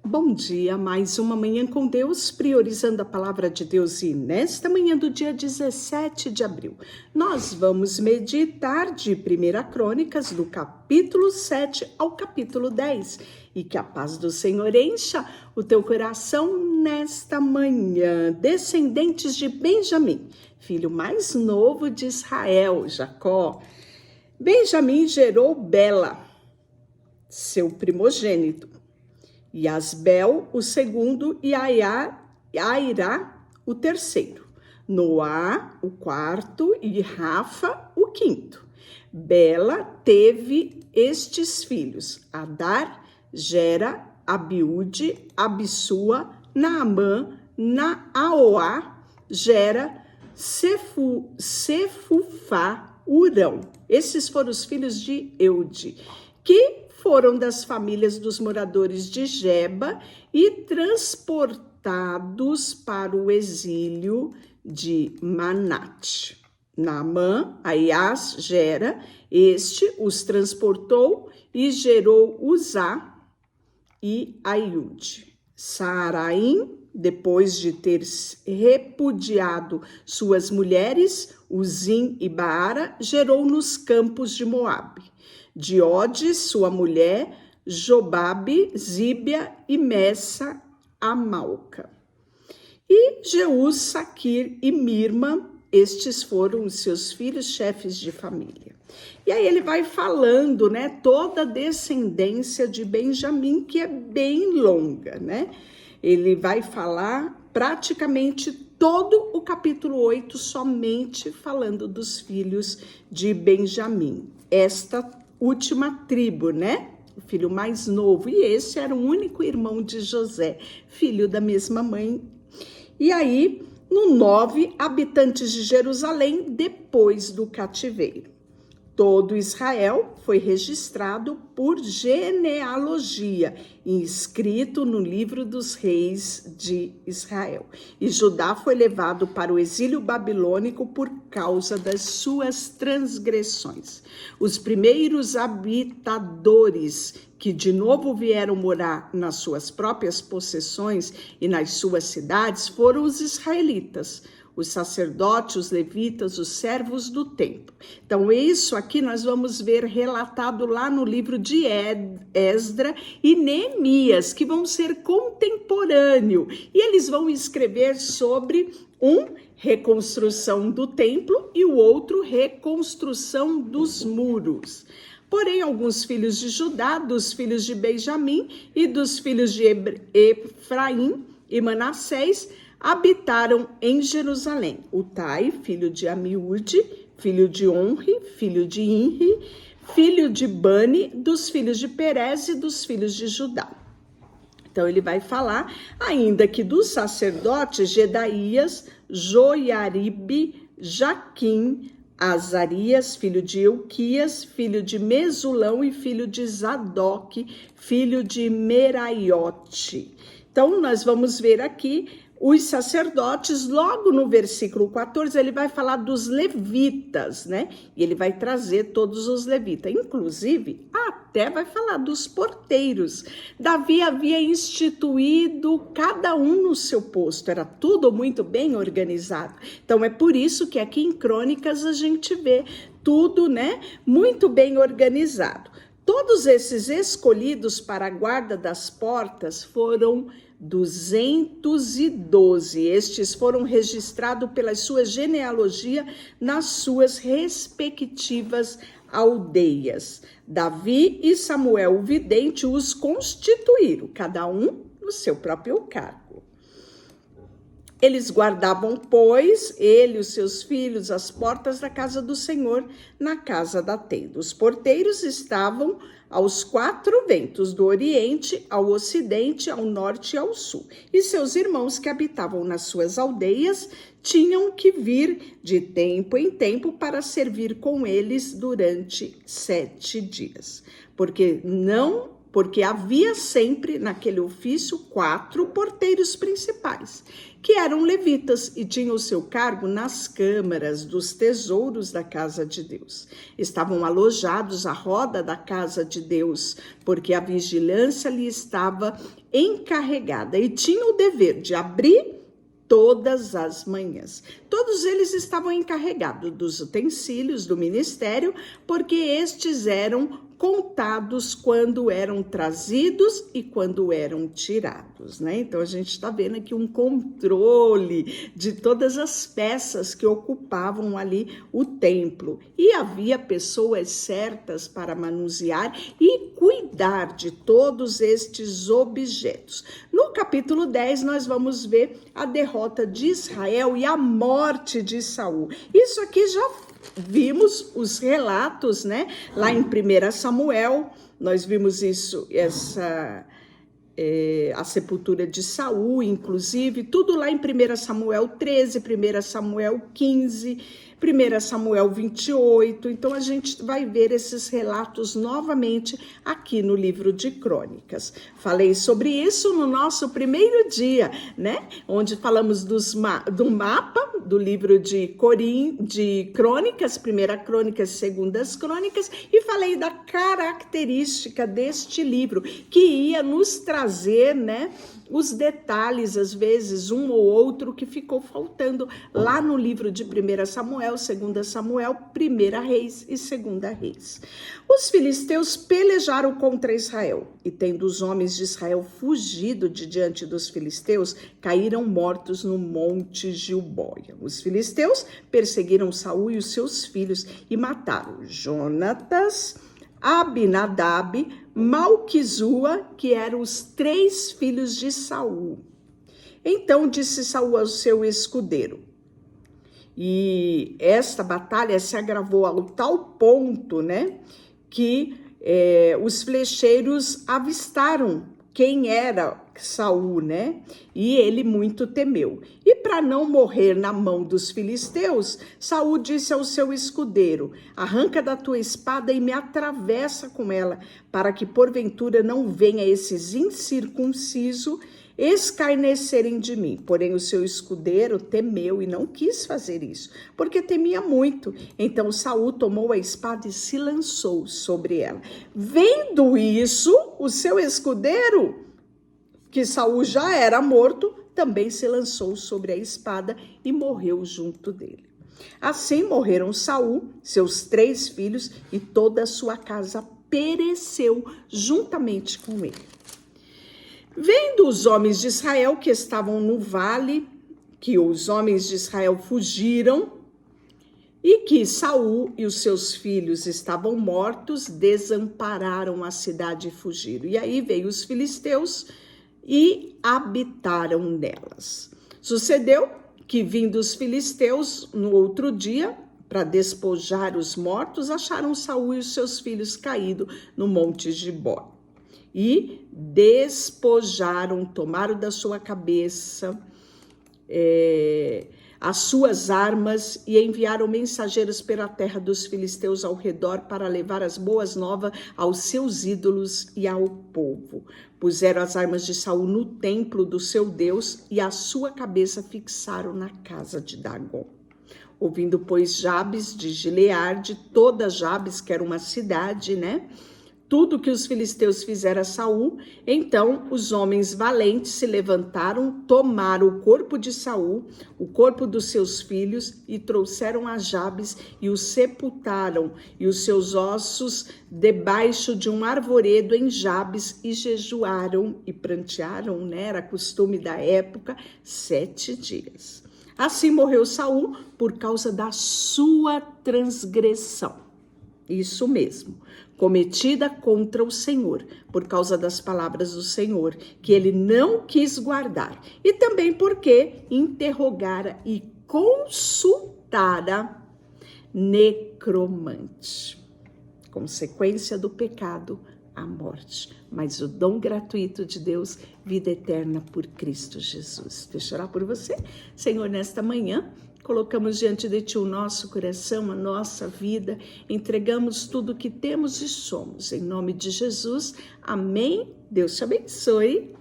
Bom dia, mais uma manhã com Deus, priorizando a palavra de Deus, e nesta manhã do dia 17 de abril, nós vamos meditar de 1 Crônicas, do capítulo 7 ao capítulo 10, e que a paz do Senhor encha o teu coração nesta manhã. Descendentes de Benjamim, filho mais novo de Israel, Jacó. Benjamim gerou Bela, seu primogênito, e Asbel, o segundo, e Airá, o terceiro, Noá, o quarto, e Rafa, o quinto. Bela teve estes filhos: Adar, Gera, Abiúde, Abissua, Naamã, Naaoá, Gera, Sefufá, Urão. Esses foram os filhos de Eude, que foram das famílias dos moradores de Geba e transportados para o exílio de Manate. Naamã, Aias, Gera, este os transportou e gerou Uzá e Aiúde. Saaraim, depois de ter repudiado suas mulheres, Uzim e Baara, gerou nos campos de Moabe. De Ode, sua mulher, Jobabe, Zíbia e Messa, Amalca. E Jeus, Saquir e Mirma, estes foram os seus filhos, chefes de família. E aí ele vai falando, né, toda a descendência de Benjamim, que é bem longa, né? Ele vai falar praticamente todo o capítulo 8 somente falando dos filhos de Benjamim. Esta última tribo, né? O filho mais novo. E esse era o único irmão de José, filho da mesma mãe. E aí, no 9, habitantes de Jerusalém depois do cativeiro. Todo Israel foi registrado por genealogia, inscrito no livro dos reis de Israel. E Judá foi levado para o exílio babilônico por causa das suas transgressões. Os primeiros habitadores que de novo vieram morar nas suas próprias possessões e nas suas cidades foram os israelitas, os sacerdotes, os levitas, os servos do templo. Então, isso aqui nós vamos ver relatado lá no livro de Esdra e Neemias, que vão ser contemporâneos. E eles vão escrever sobre reconstrução do templo e o outro, reconstrução dos muros. Porém, alguns filhos de Judá, dos filhos de Benjamim e dos filhos de Efraim e Manassés, habitaram em Jerusalém. Utai, filho de Amiúde, filho de Onri, filho de Inri, filho de Bani, dos filhos de Perez e dos filhos de Judá. Então ele vai falar ainda que dos sacerdotes Gedaías, Joiaribe, Jaquim, Azarias, filho de Euquias, filho de Mesulão e filho de Zadok, filho de Meraiote. Então nós vamos ver aqui os sacerdotes. Logo no versículo 14, ele vai falar dos levitas, né? E ele vai trazer todos os levitas, inclusive até vai falar dos porteiros. Davi havia instituído cada um no seu posto, era tudo muito bem organizado. Então é por isso que aqui em Crônicas a gente vê tudo, né, muito bem organizado. Todos esses escolhidos para a guarda das portas foram 212. Estes foram registrados pela sua genealogia nas suas respectivas aldeias. Davi e Samuel, o vidente, os constituíram, cada um no seu próprio cargo. Eles guardavam, pois, ele e os seus filhos, as portas da casa do Senhor, na casa da tenda. Os porteiros estavam aos 4 ventos, do oriente ao ocidente, ao norte e ao sul. E seus irmãos que habitavam nas suas aldeias tinham que vir de tempo em tempo para servir com eles durante 7 dias. Porque não porque havia sempre naquele ofício 4 porteiros principais, que eram levitas e tinham o seu cargo nas câmaras dos tesouros da casa de Deus. Estavam alojados à roda da casa de Deus, porque a vigilância lhe estava encarregada e tinham o dever de abrir todas as manhãs. Todos eles estavam encarregados dos utensílios do ministério, porque estes eram contados quando eram trazidos e quando eram tirados, né? Então a gente está vendo aqui um controle de todas as peças que ocupavam ali o templo. E havia pessoas certas para manusear e cuidar de todos estes objetos. No capítulo 10, nós vamos ver a derrota de Israel e a morte de Saul. Isso aqui já vimos os relatos, né? Lá em 1 Samuel, nós vimos isso, a sepultura de Saul, inclusive, tudo lá em 1 Samuel 13, 1 Samuel 15, 1 Samuel 28. Então, a gente vai ver esses relatos novamente aqui no livro de Crônicas. Falei sobre isso no nosso primeiro dia, né? Onde falamos do mapa do livro de Crônicas, 1 Crônicas, 2 Crônicas, e falei da característica deste livro, que ia nos trazer, né, os detalhes, às vezes, um ou outro que ficou faltando lá no livro de 1 Samuel, 2 Samuel, 1 Reis e 2 Reis. Os filisteus pelejaram contra Israel, e tendo os homens de Israel fugido de diante dos filisteus, caíram mortos no monte Gilboia. Os filisteus perseguiram Saul e os seus filhos e mataram Jonatas, Abinadab, Malquizua, que eram os 3 filhos de Saul. Então disse Saul ao seu escudeiro, e esta batalha se agravou ao tal ponto, né, que os flecheiros avistaram quem era Saul, né? E ele muito temeu. E para não morrer na mão dos filisteus, Saul disse ao seu escudeiro: arranca da tua espada e me atravessa com ela, para que porventura não venha esses incircuncisos escarnecerem de mim. Porém o seu escudeiro temeu e não quis fazer isso, porque temia muito. Então Saul tomou a espada e se lançou sobre ela. Vendo isso, o seu escudeiro, que Saul já era morto, também se lançou sobre a espada e morreu junto dele. Assim morreram Saul, seus 3 filhos e toda a sua casa pereceu juntamente com ele. Vendo os homens de Israel que estavam no vale, que os homens de Israel fugiram e que Saul e os seus filhos estavam mortos, desampararam a cidade e fugiram. E aí veio os filisteus e habitaram nelas. Sucedeu que, vindo os filisteus no outro dia, para despojar os mortos, acharam Saul e os seus filhos caídos no monte Gibó. E despojaram, tomaram da sua cabeça as suas armas e enviaram mensageiros pela terra dos filisteus ao redor para levar as boas novas aos seus ídolos e ao povo. Puseram as armas de Saul no templo do seu Deus e a sua cabeça fixaram na casa de Dagom. Ouvindo, pois, Jabes de Gileade, toda Jabes, que era uma cidade, né? Tudo que os filisteus fizeram a Saul, então os homens valentes se levantaram, tomaram o corpo de Saul, o corpo dos seus filhos, e trouxeram a Jabes e o sepultaram, e os seus ossos debaixo de um arvoredo em Jabes, e jejuaram e prantearam, né? Era costume da época, 7 dias. Assim morreu Saul por causa da sua transgressão. Isso mesmo, cometida contra o Senhor, por causa das palavras do Senhor, que ele não quis guardar, e também porque interrogara e consultara necromante. Consequência do pecado, a morte, mas o dom gratuito de Deus, vida eterna por Cristo Jesus. Deixa eu orar por você. Senhor, nesta manhã, colocamos diante de Ti o nosso coração, a nossa vida, entregamos tudo o que temos e somos. Em nome de Jesus, amém. Deus te abençoe.